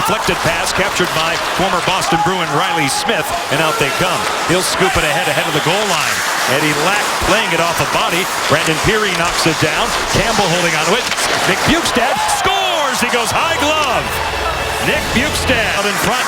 deflected pass captured by former Boston Bruin Riley Smith, and out they come. He'll scoop it ahead of the goal line. Eddie Lack playing it off a body. Brandon Peary knocks it down. Campbell holding onto it. Nick Bjugstad scores! He goes high glove. Nick Bjugstad out in front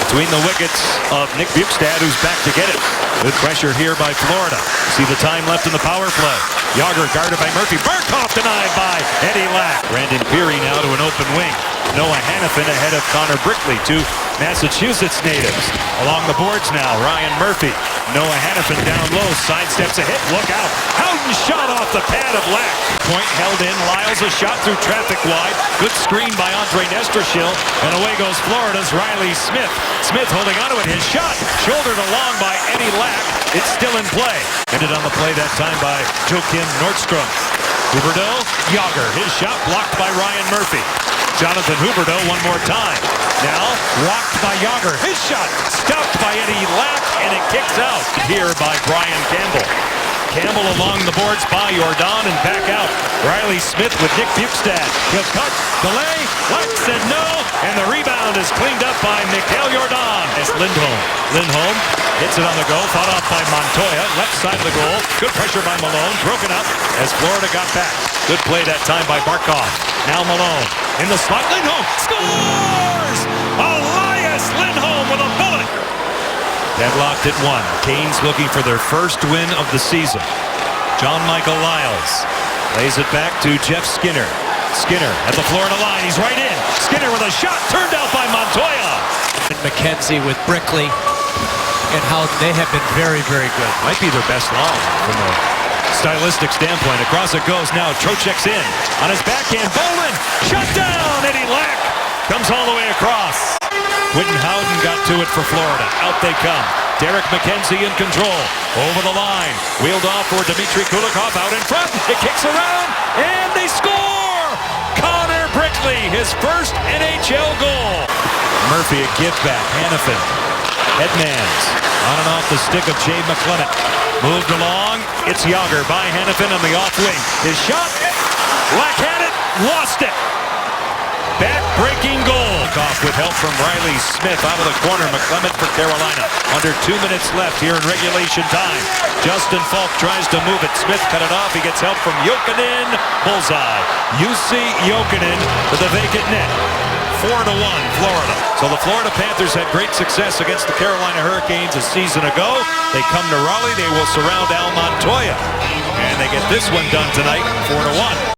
between the wickets of Nick Bjugstad, who's back to get it. Good pressure here by Florida. See the time left in the power play. Yager guarded by Murphy. Barkov denied by Eddie Lack. Brandon Peary now to an open wing. Noah Hannafin ahead of Connor Brickley, two Massachusetts natives. Along the boards now, Ryan Murphy. Noah Hannafin down low, sidesteps a hit, look out. Howden shot off the pad of Lack. Point held in, Lyles a shot through traffic wide. Good screen by Andre Nestershil, and away goes Florida's Riley Smith. Smith holding onto it, his shot, shouldered along by Eddie Lack. It's still in play. Ended on the play that time by Joakim Nordstrom. Huberdeau, Yager, his shot blocked by Ryan Murphy. Jonathan Huberdeau one more time. Now blocked by Yager. His shot stopped by Eddie Lack, and it kicks out here by Brian Campbell. Campbell along the boards by Jordan and back out. Riley Smith with Nick Bjugstad. He'll cut, delay, Lack said no, and the rebound is cleaned up by Mikhail Jordan. It's Lindholm. Lindholm hits it on the go, fought off by Montoya, left side of the goal. Good pressure by Malone, broken up as Florida got back. Good play that time by Barkov. Now Malone in the slot. Lindholm scores! Elias Lindholm with a bullet. Deadlocked at 1. Canes looking for their first win of the season. John Michael Lyles lays it back to Jeff Skinner. Skinner at the Florida line. He's right in. Skinner with a shot turned out by Montoya. And McKenzie with Brickley and Howden, they have been very, very good. Might be their best line from a stylistic standpoint. Across it goes now. Trocheck's in. On his backhand, Bowman. Shut down. Eddie Lack comes all the way across. Quentin Howden got to it for Florida. Out they come. Derek McKenzie in control. Over the line. Wheeled off for Dmitry Kulikov out in front. It kicks around, and they score! Connor Brickley, his first NHL goal. Murphy a give back. Hannafin. Headmans. On and off the stick of Jay McClement. Moved along. It's Yager by Hannafin on the off wing. His shot. Lack had it. Lost it. Back-breaking goal. Off with help from Riley Smith out of the corner. McClement for Carolina. Under 2 minutes left here in regulation time. Justin Falk tries to move it. Smith cut it off. He gets help from Jokinen. Bullseye. Jussi Jokinen to the vacant net. 4-1 Florida. So the Florida Panthers had great success against the Carolina Hurricanes a season ago. They come to Raleigh. They will surround Al Montoya. And they get this one done tonight. 4-1.